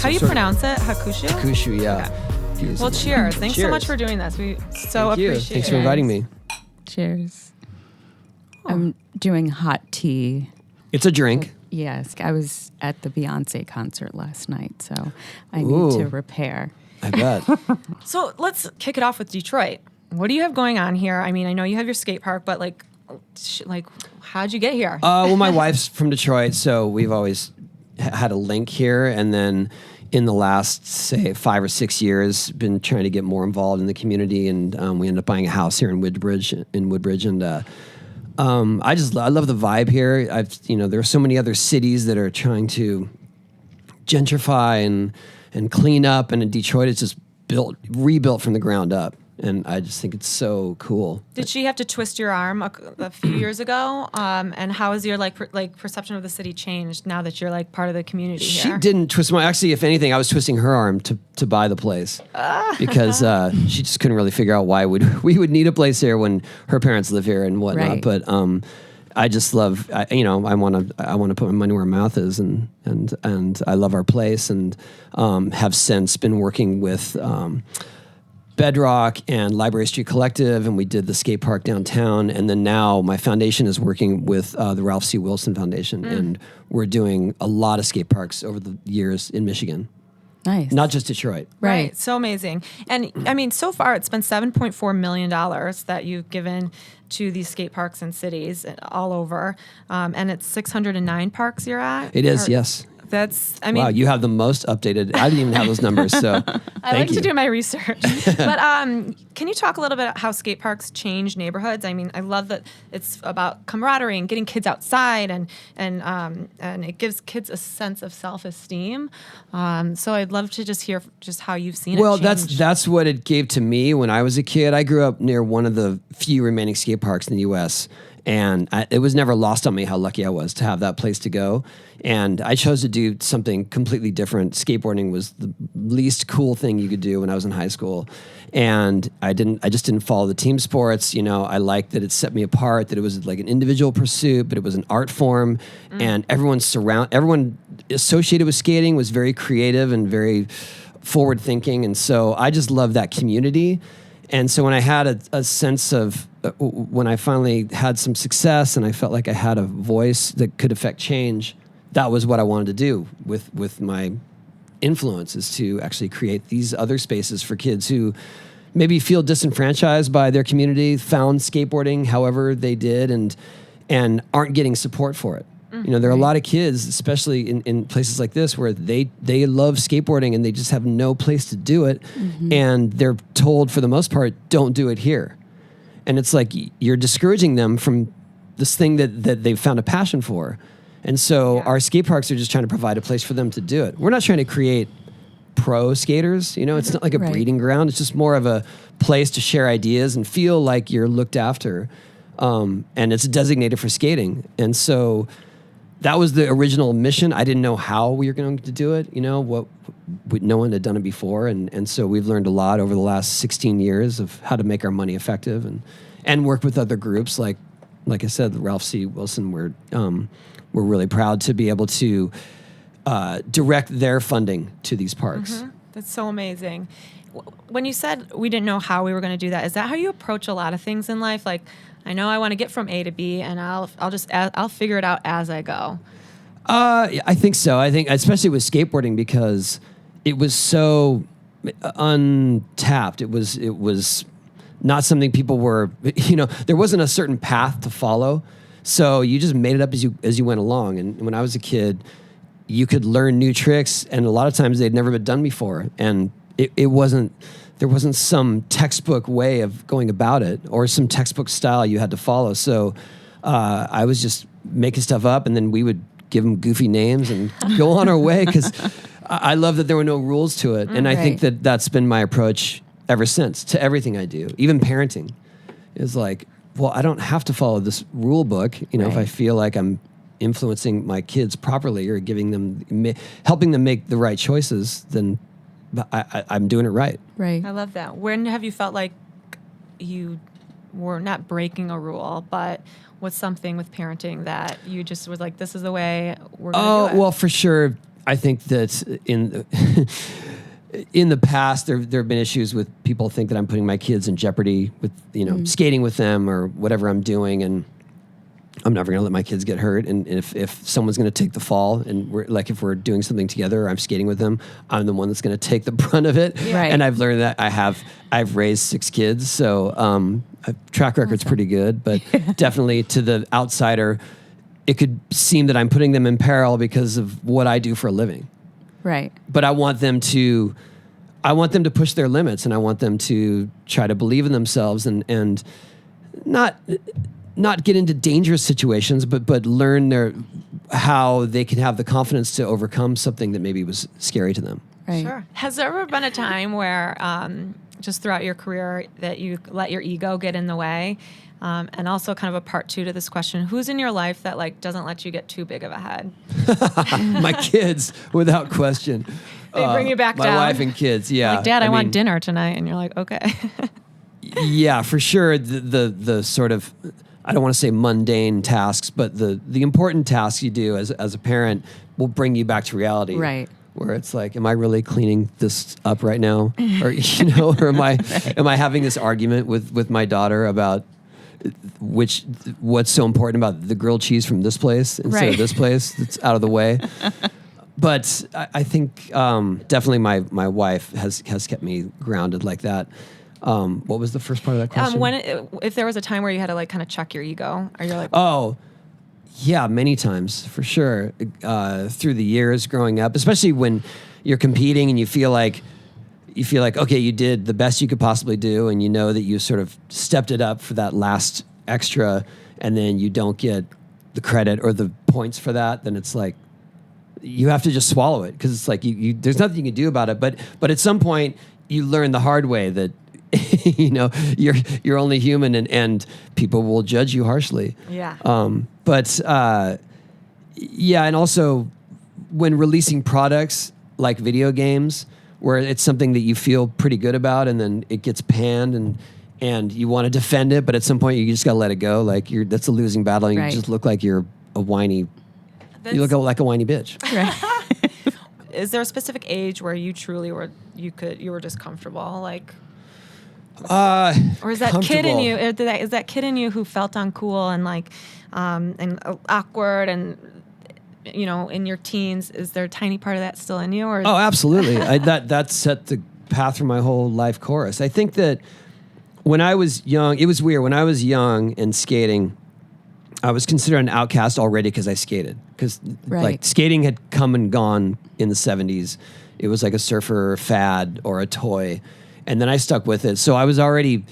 How do you pronounce it? Hakushu? Hakushu, yeah. Okay. Well, cheers. Thanks so much for doing this. We so Thank you. appreciate it. Thanks for inviting me. Cheers. I'm doing hot tea. It's a drink. Yes, I was at the Beyonce concert last night, so I need to repair. I bet. So let's kick it off with Detroit. What do you have going on here? I mean, I know you have your skate park, but like how'd you get here? Well, my wife's from Detroit, so we've always had a link here, and then in the last, say, 5 or 6 years, been trying to get more involved in the community, and we ended up buying a house here in Woodbridge, and I love the vibe here. There are so many other cities that are trying to gentrify and clean up, and in Detroit, it's just rebuilt from the ground up. And I just think it's so cool. Did she have to twist your arm a few years ago? And how has your perception of the city changed now that you're like part of the community here? She didn't twist my. Actually, if anything, I was twisting her arm to buy the place because she just couldn't really figure out why we would need a place here when her parents live here and whatnot. Right. But I just love. I want to put my money where my mouth is, and I love our place, and have since been working with. Bedrock and Library Street Collective, and we did the skate park downtown. And then now my foundation is working with the Ralph C. Wilson Foundation, and we're doing a lot of skate parks over the years in Michigan. Nice. Not just Detroit. Right. So amazing. And I mean, so far it's been $7.4 million that you've given to these skate parks and cities all over. And it's 609 parks you're at? It is, yes. Wow, you have the most updated. I didn't even have those numbers, so I like to do my research. But can you talk a little bit about how skate parks change neighborhoods? I mean, I love that it's about camaraderie and getting kids outside, and it gives kids a sense of self-esteem. So I'd love to just hear just how you've seen it change. Well, that's what it gave to me when I was a kid. I grew up near one of the few remaining skate parks in the U.S., and it was never lost on me how lucky I was to have that place to go. And I chose to do something completely different. Skateboarding was the least cool thing you could do when I was in high school. And I just didn't follow the team sports. I liked that it set me apart, that it was like an individual pursuit, but it was an art form. And everyone associated with skating was very creative and very forward thinking. And so I just loved that community. And so when I had a sense of, when I finally had some success and I felt like I had a voice that could affect change, that was what I wanted to do with my influence, is to actually create these other spaces for kids who maybe feel disenfranchised by their community, found skateboarding however they did, and aren't getting support for it. There are a lot of kids, especially in places like this, where they love skateboarding and they just have no place to do it. And they're told, for the most part, don't do it here. And it's like you're discouraging them from this thing that they've found a passion for. And so our skate parks are just trying to provide a place for them to do it. We're not trying to create pro skaters. It's not like a breeding ground. It's just more of a place to share ideas and feel like you're looked after. And it's designated for skating. And so that was the original mission. I didn't know how we were going to do it. No one had done it before. And so we've learned a lot over the last 16 years of how to make our money effective and work with other groups. Like I said, the Ralph C. Wilson, we're really proud to be able to direct their funding to these parks. That's so amazing. When you said we didn't know how we were going to do that, is that how you approach a lot of things in life? Like, I know I want to get from A to B, and I'll figure it out as I go. I think so. I think especially with skateboarding, because it was so untapped. It was not something people were. There wasn't a certain path to follow. So you just made it up as you went along. And when I was a kid, you could learn new tricks, and a lot of times they'd never been done before. And there wasn't some textbook way of going about it or some textbook style you had to follow. So I was just making stuff up, and then we would give them goofy names and go on our way, because I love that there were no rules to it. And I think that's been my approach ever since to everything I do. Even parenting is like, well, I don't have to follow this rule book. If I feel like I'm influencing my kids properly or helping them make the right choices, then I'm doing it right. Right. I love that. When have you felt like you were not breaking a rule, but what's something with parenting that you just was like, this is the way we're going to do it? Well, for sure. I think that in the past, there have been issues with people think that I'm putting my kids in jeopardy with, skating with them or whatever I'm doing. And I'm never going to let my kids get hurt. And if someone's going to take the fall and if we're doing something together or I'm skating with them, I'm the one that's going to take the brunt of it. Right. And I've learned that I've raised 6 kids. So track record's pretty good, but definitely to the outsider, it could seem that I'm putting them in peril because of what I do for a living. Right. But I want them to push their limits, and I want them to try to believe in themselves and not get into dangerous situations, but learn how they can have the confidence to overcome something that maybe was scary to them. Right. Sure. Has there ever been a time where just throughout your career that you let your ego get in the way? And also kind of a part 2 to this question, who's in your life that doesn't let you get too big of a head? My kids, without question. They bring you back my down. My wife and kids, yeah. Like, Dad, I want dinner tonight. And you're like, okay. Yeah, for sure. The sort of, I don't want to say mundane tasks, but the important tasks you do as a parent will bring you back to reality. Right. Where it's like, am I really cleaning this up right now? Or, or am I having this argument with my daughter about what's so important about the grilled cheese from this place instead of this place that's out of the way. But I think definitely my wife has kept me grounded like that. What was the first part of that question? If there was a time where you had to kind of check your ego, or you're like, oh, yeah, many times for sure. Through the years growing up, especially when you're competing and you feel like, okay, you did the best you could possibly do, and you know that you sort of stepped it up for that last extra, and then you don't get the credit or the points for that, then it's like you have to just swallow it, because it's like you there's nothing you can do about it. But at some point you learn the hard way that you're only human, and people will judge you harshly. Yeah. And also when releasing products like video games, where it's something that you feel pretty good about, and then it gets panned, and you want to defend it, but at some point you just got to let it go. Like that's a losing battle, and you just look like you're a whiny. You look like a whiny bitch. Right. Is there a specific age where you truly were just comfortable, like? Or is that kid in you? Is that kid in you who felt uncool and awkward and? In your teens, is there a tiny part of that still in you? Or oh, absolutely. That set the path for my whole life course. I think that when I was young, it was weird. When I was young and skating, I was considered an outcast already because I skated. Because skating had come and gone in the 70s. It was like a surfer fad or a toy. And then I stuck with it. So I was already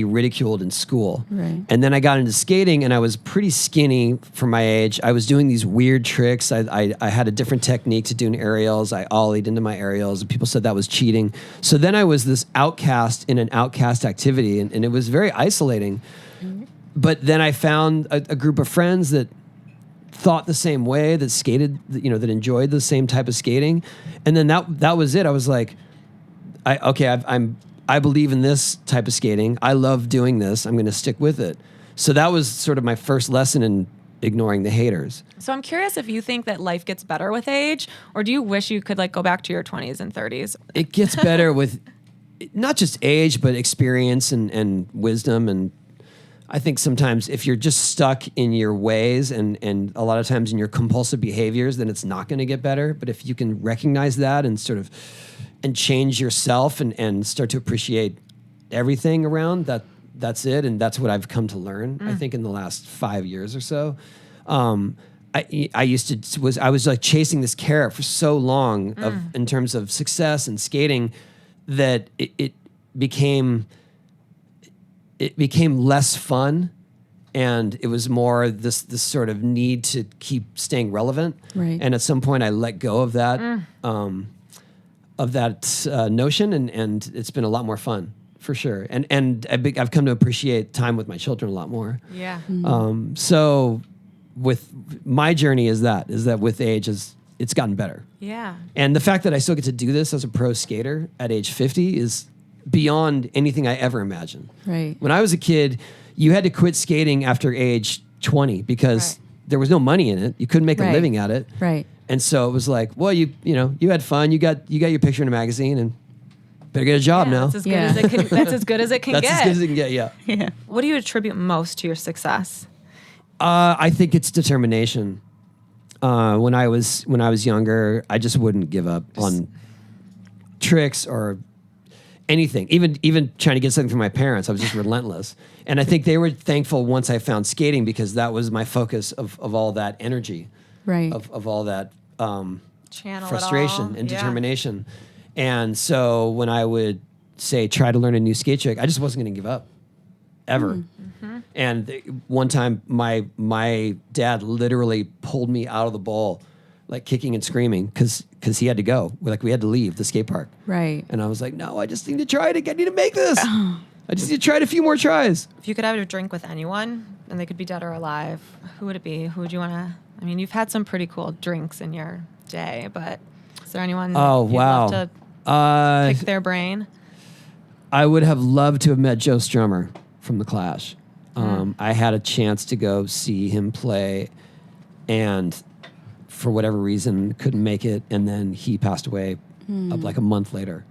ridiculed in school. Right. And then I got into skating, and I was pretty skinny for my age. I was doing these weird tricks. I had a different technique to doing aerials. I ollied into my aerials, and people said that was cheating. So then I was this outcast in an outcast activity, and it was very isolating. Mm-hmm. But then I found a group of friends that thought the same way, that skated, that enjoyed the same type of skating. And then that was it. I was like, I believe in this type of skating. I love doing this. I'm going to stick with it. So that was sort of my first lesson in ignoring the haters. So I'm curious if you think that life gets better with age, or do you wish you could go back to your 20s and 30s? It gets better with not just age, but experience and wisdom. And I think sometimes if you're just stuck in your ways and a lot of times in your compulsive behaviors, then it's not going to get better. But if you can recognize that and sort of and change yourself and start to appreciate everything around that, that's it. And that's what I've come to learn, I think, in the last 5 years or so. I was like chasing this carrot for so long in terms of success and skating that it became less fun, and it was more this sort of need to keep staying relevant. Right. And at some point I let go of that notion, and it's been a lot more fun for sure. And I've come to appreciate time with my children a lot more. Yeah. So with my journey is that with age it's gotten better. Yeah. And the fact that I still get to do this as a pro skater at age 50 is beyond anything I ever imagined. Right. When I was a kid, you had to quit skating after age 20 because there was no money in it. You couldn't make a living at it. Right. And so it was like, well, you had fun. You got your picture in a magazine, and better get a job now. That's as good as it can. That's as good as it can That's get. as good as it can get. Yeah. Yeah. What do you attribute most to your success? I think it's determination. When I was younger, I just wouldn't give up on tricks or anything. Even trying to get something from my parents, I was just relentless. And I think they were thankful once I found skating, because that was my focus of all that energy, Right. of all that Channel it frustration all. and Yeah. determination. And so when I would say try to learn a new skate trick, I just wasn't going to give up ever. Mm-hmm. And one time my dad literally pulled me out of the bowl, like kicking and screaming, because he had to go. We had to leave the skate park. Right. And I was like, no, I just need to try it again. I need to make this. I just need to try it a few more tries. If you could have a drink with anyone, and they could be dead or alive, who would it be? Who would you want to? I mean, you've had some pretty cool drinks in your day, but is there anyone Oh, you'd wow. love to pick their brain? I would have loved to have met Joe Strummer from The Clash. I had a chance to go see him play, and for whatever reason couldn't make it, and then he passed away like a month later.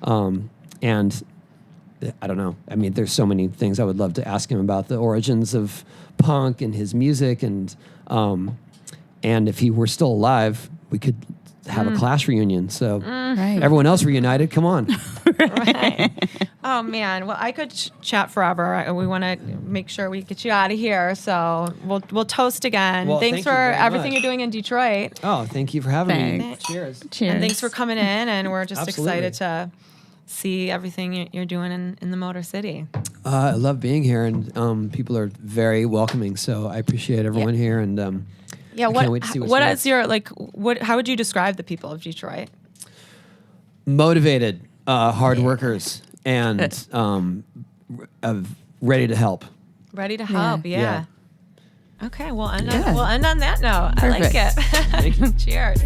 And I don't know. I mean, there's so many things I would love to ask him about the origins of punk and his music, and if he were still alive, we could have a Clash reunion. So Right. everyone else reunited. Come on. Right. Oh man. Well, I could chat forever. We want to make sure we get you out of here. So we'll toast again. Well, Thanks thank for you very everything much. you're doing in Detroit. Oh, thank you for having me. Thanks. Cheers. Cheers. And thanks for coming in. And we're just Absolutely. excited to see everything you're doing in the Motor City. I love being here, and people are very welcoming. So I appreciate everyone here, and Yeah. I can't wait to see what's what next. is your how would you describe the people of Detroit? Motivated, hard workers, and ready to help. Ready to help. Yeah. Okay. We'll end Yeah. on that note. Perfect. I like it. Thank you. Cheers.